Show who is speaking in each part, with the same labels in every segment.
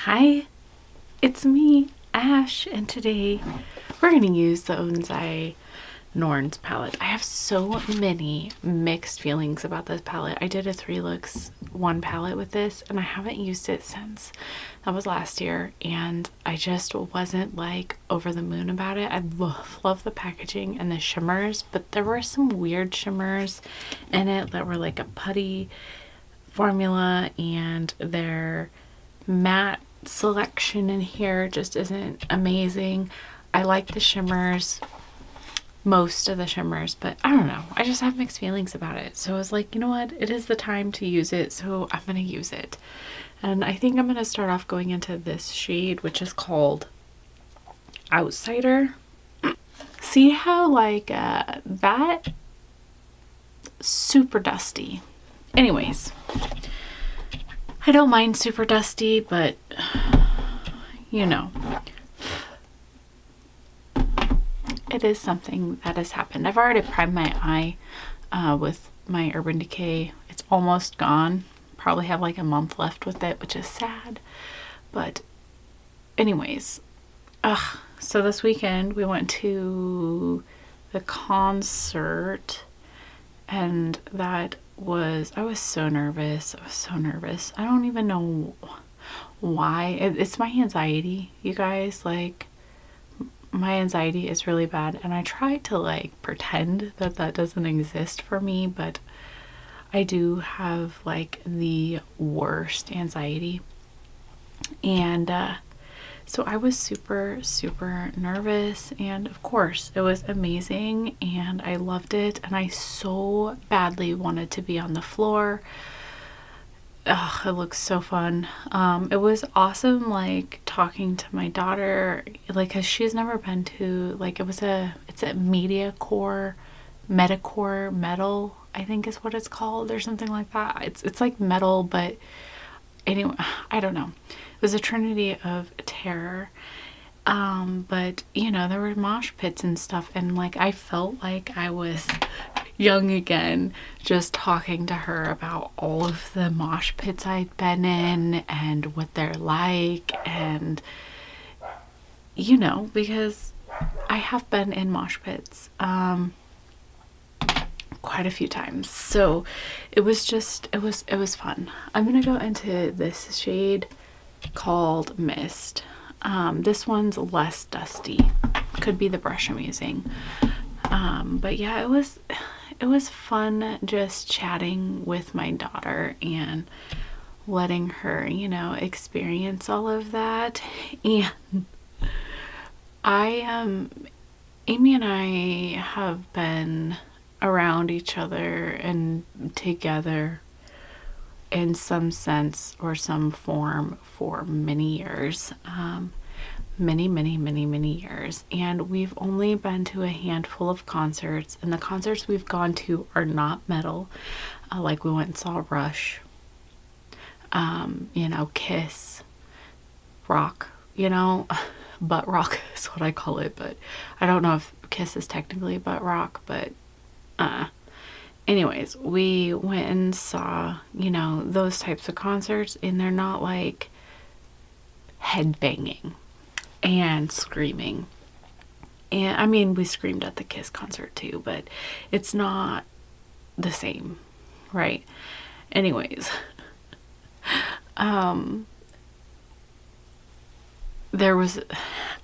Speaker 1: Hi, it's me, Ash, and today we're going to use the Oden'S Norn'S palette. I have so many mixed feelings about this palette. I did a 3 looks 1 palette with this and I haven't used it since. That was last year and I just wasn't like over the moon about it. I love the packaging and the shimmers, but there were some weird shimmers in it that were like a putty formula, and their matte selection in here just isn't amazing. I like the shimmers, most of the shimmers, but I don't know. I just have mixed feelings about it. So I was like, you know what? It is the time to use it, so I'm going to use it. And I think I'm going to start off going into this shade, which is called Outsider. See how like that super dusty. Anyways, I don't mind super dusty, but you know, it is something that has happened. I've already primed my eye with my Urban Decay. It's almost gone. Probably have like a month left with it, which is sad. But anyways, so this weekend we went to the concert, and that was, I was so nervous. I don't even know why. It's my anxiety, you guys. Like, my anxiety is really bad, and I try to like pretend that that doesn't exist for me, but I do have like the worst anxiety. And so I was super nervous, and of course it was amazing and I loved it, and I so badly wanted to be on the floor. It looks so fun. It was awesome, like talking to my daughter, like, cause she's never been to, like, it's a metalcore metal, I think is what it's called, or something like that. It's like metal, but anyway, I don't know. It was a trinity of terror. But you know, there were mosh pits and stuff, and like I felt like I was young again, just talking to her about all of the mosh pits I'd been in and what they're like, and you know, because I have been in mosh pits quite a few times. So it was fun. I'm gonna go into this shade called Mist. This one's less dusty. Could be the brush I'm using. But yeah, it was fun just chatting with my daughter and letting her, you know, experience all of that. And Amy and I have been around each other and together in some sense or some form for many years, many years, and we've only been to a handful of concerts, and the concerts we've gone to are not metal. Like we went and saw Rush, you know, Kiss, rock, you know, butt rock is what I call it, but I don't know if Kiss is technically butt rock, but anyways, we went and saw, you know, those types of concerts, and they're not like headbanging and screaming. And I mean, we screamed at the Kiss concert too, but it's not the same, right? Anyways, there was,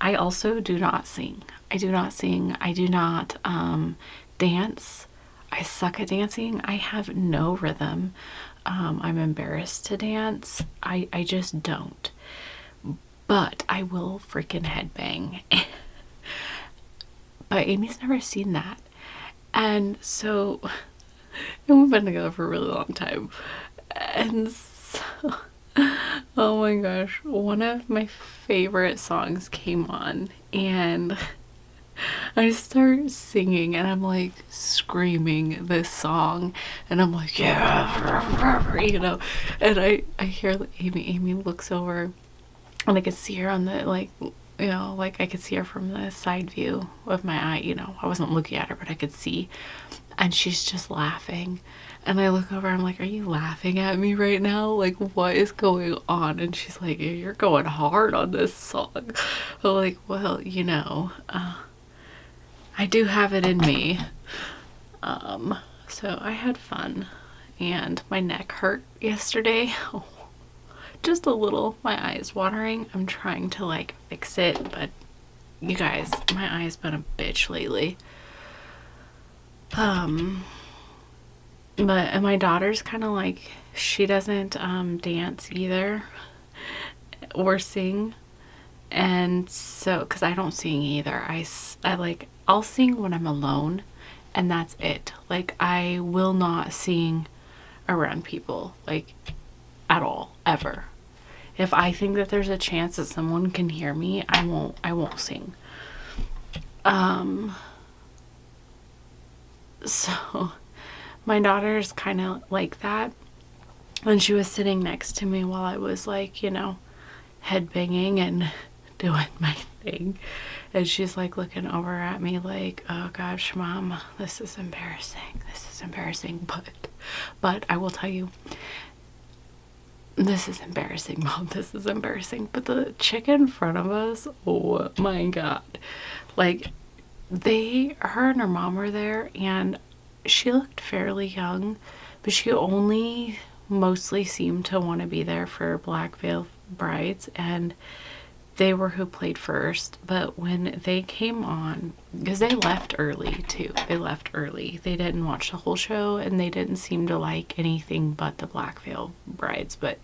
Speaker 1: I also do not sing. I do not dance. I suck at dancing. I have no rhythm. I'm embarrassed to dance. I just don't. But I will freaking headbang. But Amy's never seen that. And so, and we've been together for a really long time. And so, oh my gosh, one of my favorite songs came on, and I start singing, and I'm like screaming this song, and I'm like, yeah, you know, and I hear Amy looks over, and I could see her on the, like, you know, like I could see her from the side view of my eye, you know, I wasn't looking at her, but I could see, and she's just laughing. And I look over, I'm like, are you laughing at me right now? Like, what is going on? And she's like, you're going hard on this song. I'm like, well, you know, I do have it in me. So I had fun, and my neck hurt yesterday. Just a little. My eye is watering. I'm trying to like fix it, but you guys, my eye's been a bitch lately. But and my daughter's kind of like, she doesn't dance either or sing, and so because I don't sing either, I like, I'll sing when I'm alone, and that's it. Like, I will not sing around people, like, at all, ever. If I think that there's a chance that someone can hear me, I won't sing. So my daughter's kind of like that, and she was sitting next to me while I was like, you know, headbanging and doing my thing, and she's like looking over at me like, oh gosh, Mom, this is embarrassing, but I will tell you, this is embarrassing, Mom, this is embarrassing. But the chick in front of us, oh my god, like, her and her mom were there, and she looked fairly young, but she only mostly seemed to want to be there for Black Veil Brides, and they were who played first. But when they came on, because they left early too, they didn't watch the whole show, and they didn't seem to like anything but the Black Veil Brides. But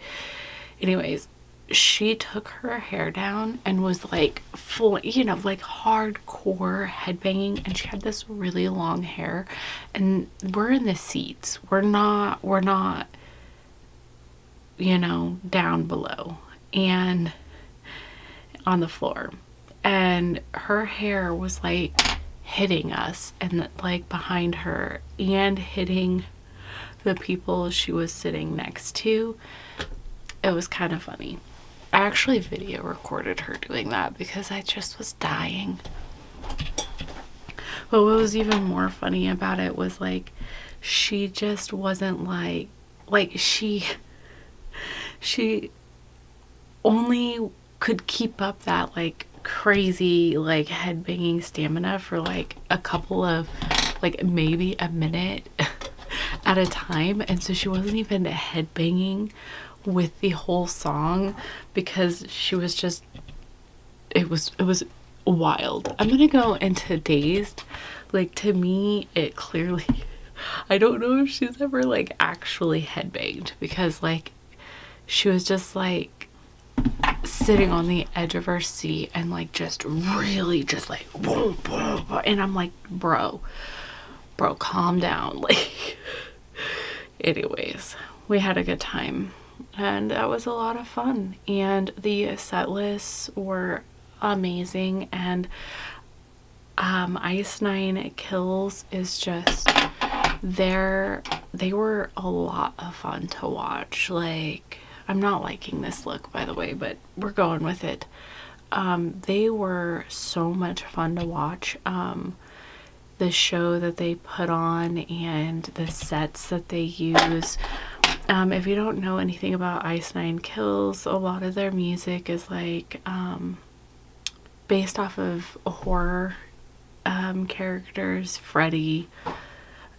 Speaker 1: anyways, she took her hair down and was like full, you know, like hardcore headbanging, and she had this really long hair, and we're in the seats, we're not, you know, down below and on the floor, and her hair was like hitting us and like behind her and hitting the people she was sitting next to. It was kind of funny. I actually video recorded her doing that because I just was dying. But what was even more funny about it was like, she just wasn't like she only could keep up that like crazy like headbanging stamina for like a couple of, like, maybe a minute at a time, and so she wasn't even headbanging with the whole song because she was just, it was wild. I'm gonna go into Dazed. Like, to me, it clearly, I don't know if she's ever like actually headbanged, because like she was just like sitting on the edge of her seat and like just really just like boom, boom, boom. And I'm like, bro, calm down. Like, anyways, we had a good time, and that was a lot of fun, and the set lists were amazing. And Ice Nine Kills is just, they were a lot of fun to watch. Like, I'm not liking this look, by the way, but we're going with it. They were so much fun to watch. The show that they put on and the sets that they use. If you don't know anything about Ice Nine Kills, a lot of their music is like based off of horror characters, Freddy,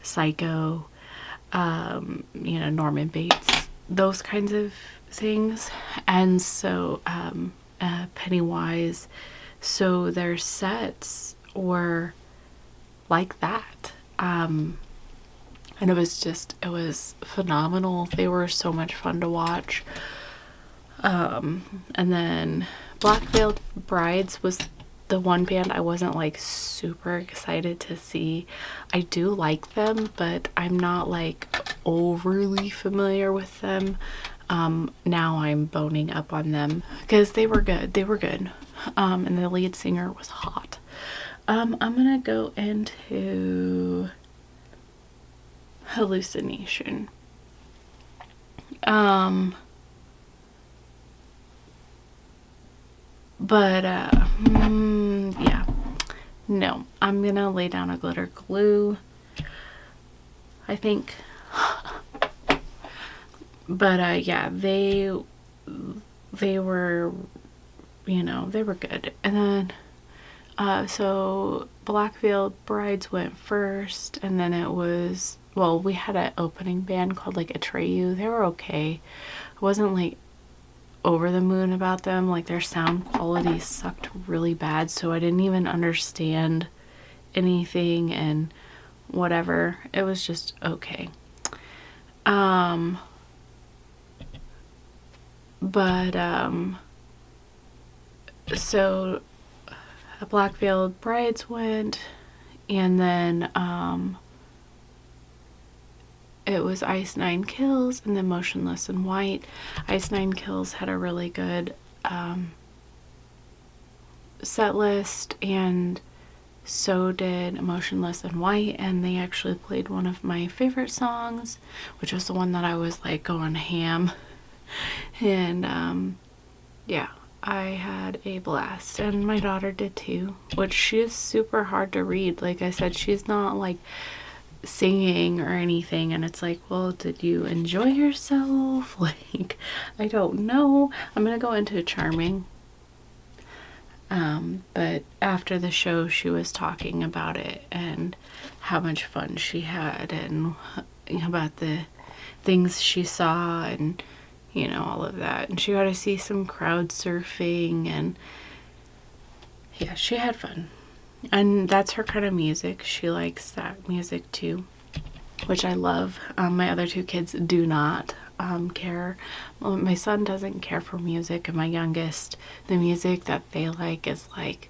Speaker 1: Psycho, you know, Norman Bates, those kinds of things. And so Pennywise, so their sets were like that, and it was phenomenal. They were so much fun to watch. And then Black Veiled Brides was the one band I wasn't like super excited to see. I do like them, but I'm not like overly familiar with them. Now I'm boning up on them because they were good. And the lead singer was hot. I'm gonna go into Hallucination. Yeah, no, I'm gonna lay down a glitter glue. I think. But yeah, they were, you know, they were good. And then so Blackfield Brides went first, and then it was, well, we had an opening band called like Atreyu. They were okay. I wasn't like over the moon about them. Like their sound quality sucked really bad, so I didn't even understand anything and whatever. It was just okay. So Blackfield Brides went, and then it was Ice Nine Kills, and then Motionless in White. Ice Nine Kills had a really good set list, and so did Motionless in White, and they actually played one of my favorite songs, which was the one that I was like going ham. And yeah, I had a blast, and my daughter did too, which she is super hard to read. Like I said, she's not like singing or anything, and it's like, well, did you enjoy yourself? Like, I don't know. I'm gonna go into charming. But after the show, she was talking about it and how much fun she had, and about the things she saw, and you know, all of that. And she got to see some crowd surfing, and yeah, she had fun. And that's her kind of music. She likes that music too, which I love. My other two kids do not care. Well, my son doesn't care for music, and my youngest, the music that they like is like,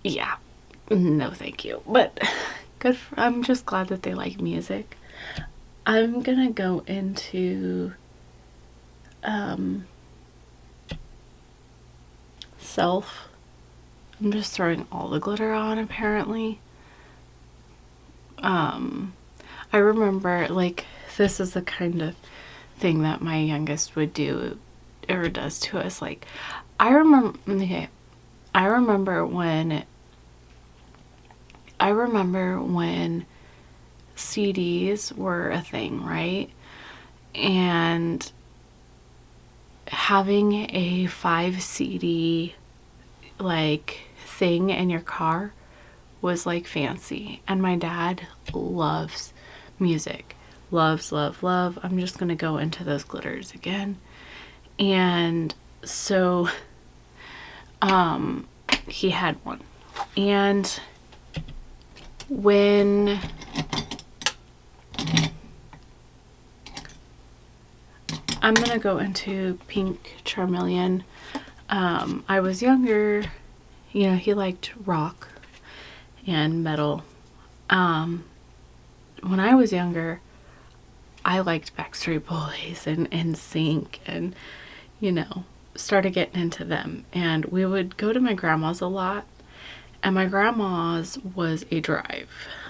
Speaker 1: yeah, no thank you. But good I'm just glad that they like music. I'm gonna go into Self. I'm just throwing all the glitter on, apparently. I remember, like, this is the kind of thing that my youngest would do or does to us. Like, I remember when CDs were a thing, right? And having a 5 CD like thing in your car was like fancy. And my dad loves music. Loves, love, love. I'm just gonna go into those glitters again. And so he had one. And when I'm gonna go into Pink Charmeleon. I was younger, you know, he liked rock and metal. When I was younger, I liked Backstreet Boys and NSYNC, and, you know, started getting into them. And we would go to my grandma's a lot, and my grandma's was a drive,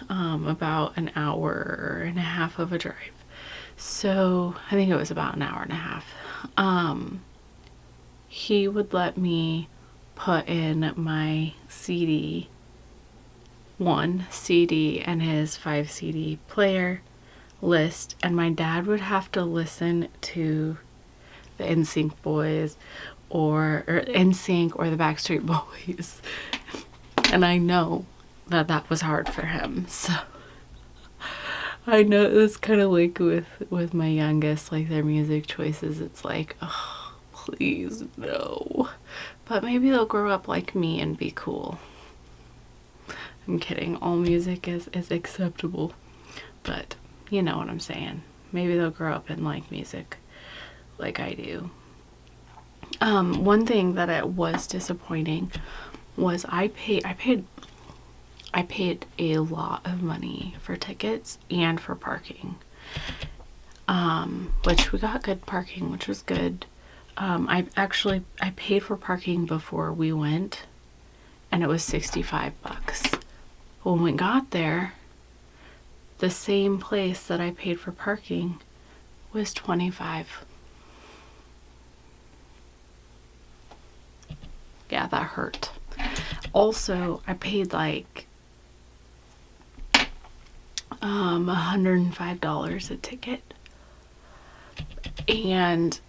Speaker 1: about an hour and a half of a drive. So I think it was about an hour and a half. He would let me put in my CD, one CD, and his 5 CD player list, and my dad would have to listen to the NSYNC boys or NSYNC or the Backstreet Boys. And I know that that was hard for him. So I know it was kind of like with my youngest, like their music choices, it's like, oh, please no. But maybe they'll grow up like me and be cool. I'm kidding. All music is acceptable. But you know what I'm saying. Maybe they'll grow up and like music like I do. One thing that it was disappointing was I paid a lot of money for tickets and for parking, which we got good parking, which was good. I paid for parking before we went, and it was $65. When we got there, the same place that I paid for parking was $25. Yeah, that hurt. Also, I paid like $105 a ticket. And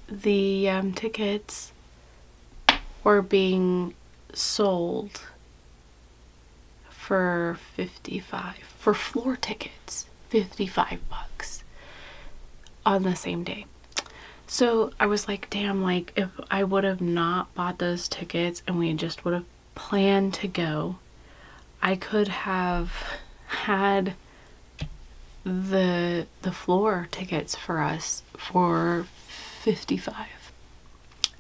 Speaker 1: the tickets were being sold for 55 for floor tickets, 55 bucks on the same day. So I was like, damn, like if I would have not bought those tickets and we just would have planned to go, I could have had the floor tickets for us for 55.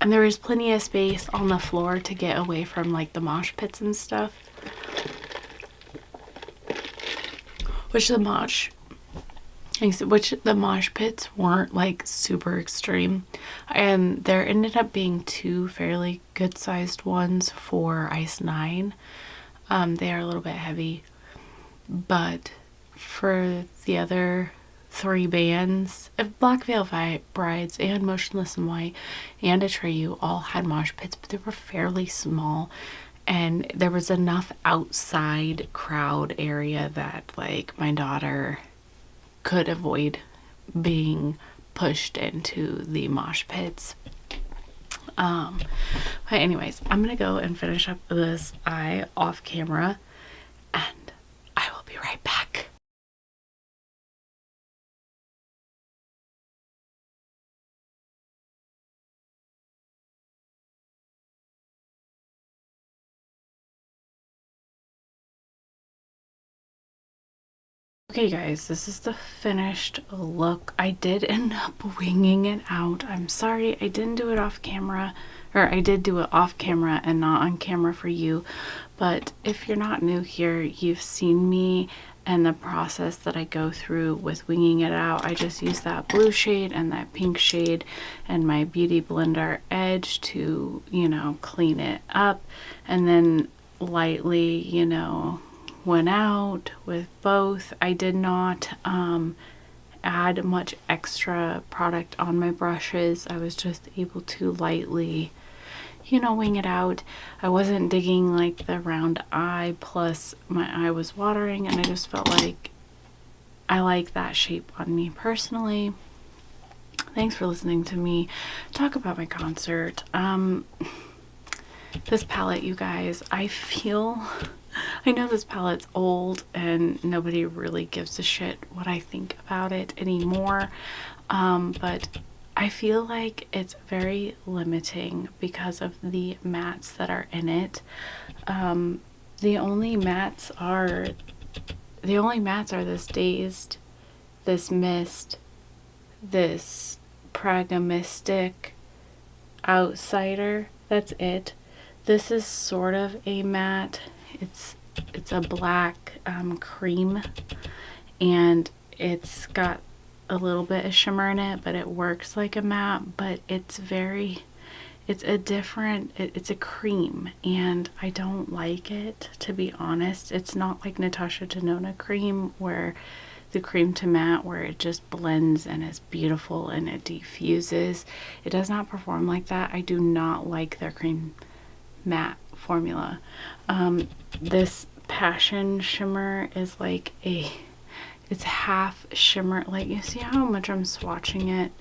Speaker 1: And there was plenty of space on the floor to get away from like the mosh pits and stuff. Which the mosh pits weren't like super extreme. And there ended up being two fairly good sized ones for Ice 9. They are a little bit heavy. But for the other three bands, Black Veil Brides and Motionless in White and Atreyu all had mosh pits, but they were fairly small, and there was enough outside crowd area that like my daughter could avoid being pushed into the mosh pits. But anyways, I'm gonna go and finish up this eye off camera, and I will be right back. Okay guys, this is the finished look. I did end up winging it out. I'm sorry I didn't do it off camera, or I did do it off camera and not on camera for you. But if you're not new here, you've seen me and the process that I go through with winging it out. I just use that blue shade and that pink shade and my Beauty Blender edge to, you know, clean it up, and then lightly, you know, went out with both. I did not add much extra product on my brushes. I was just able to lightly, you know, wing it out. I wasn't digging like the round eye, plus my eye was watering, and I just felt like I like that shape on me personally. Thanks for listening to me talk about my concert. This palette, you guys, I know this palette's old and nobody really gives a shit what I think about it anymore, but I feel like it's very limiting because of the mattes that are in it. The only mattes are this Dazed, this Mist, this Pragmistic, Outsider. That's it. This is sort of a matte. It's a black cream, and it's got a little bit of shimmer in it, but it works like a matte, but it's a cream, and I don't like it, to be honest. It's not like Natasha Denona cream, where the cream to matte, where it just blends and is beautiful and it diffuses. It does not perform like that. I do not like their cream matte formula. This Passion shimmer is like it's half shimmer. Like, you see how much I'm swatching it?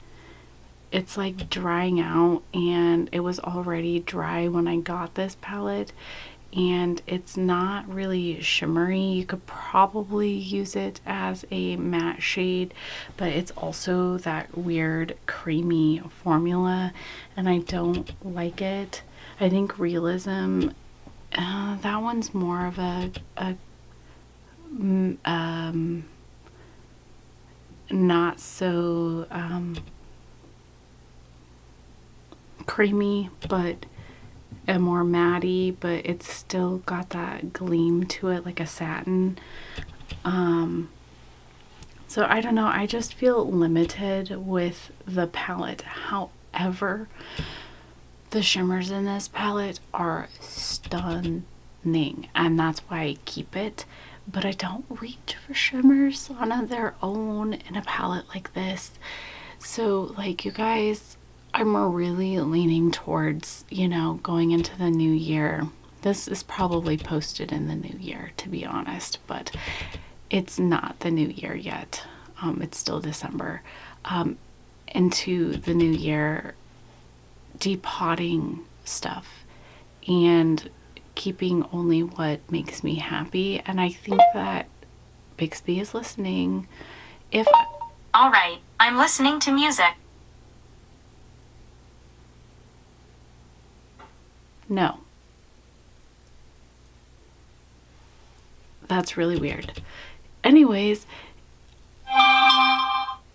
Speaker 1: It's like drying out, and it was already dry when I got this palette, and it's not really shimmery. You could probably use it as a matte shade, but it's also that weird creamy formula, and I don't like it. I think Realism, that one's more of a not so creamy, but a more matte-y, but it's still got that gleam to it, like a satin. So I don't know, I just feel limited with the palette. However, the shimmers in this palette are stunning, and that's why I keep it. But I don't reach for shimmers on their own in a palette like this. So, like, you guys, I'm really leaning towards, you know, going into the new year. This is probably posted in the new year, to be honest, but it's not the new year yet. It's still December. Into the new year, depotting stuff and keeping only what makes me happy. And I think that Bixby is listening.
Speaker 2: All right, I'm listening to music.
Speaker 1: No. That's really weird. Anyways,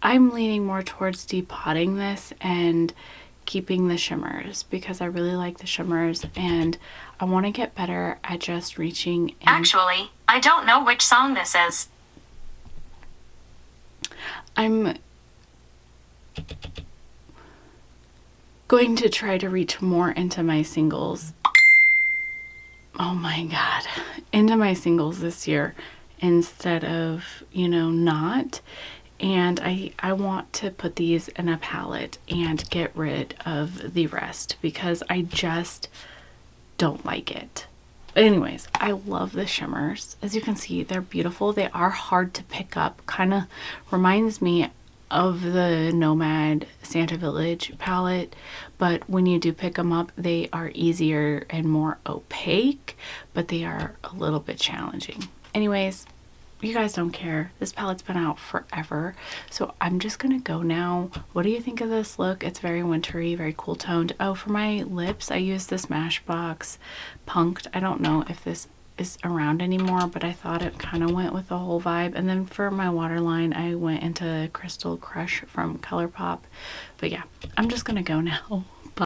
Speaker 1: I'm leaning more towards depotting this and keeping the shimmers because I really like the shimmers and I want to get better at just reaching in.
Speaker 2: Actually, I don't know which song this is.
Speaker 1: I'm going to try to reach more into my singles. Oh my God. Into my singles this year instead of, not. And I want to put these in a palette and get rid of the rest because I just don't like it. Anyways, I love the shimmers. As you can see, they're beautiful. They are hard to pick up. Kind of reminds me of the Nomad Santa Village palette, but when you do pick them up, they are easier and more opaque, but they are a little bit challenging. Anyways, you guys don't care. This palette's been out forever, so I'm just gonna go now. What do you think of this look? It's very wintry, very cool toned. Oh, for my lips, I used this Smashbox Punked. I don't know if this is around anymore, but I thought it kind of went with the whole vibe. And then for my waterline, I went into Crystal Crush from ColourPop. But yeah, I'm just gonna go now.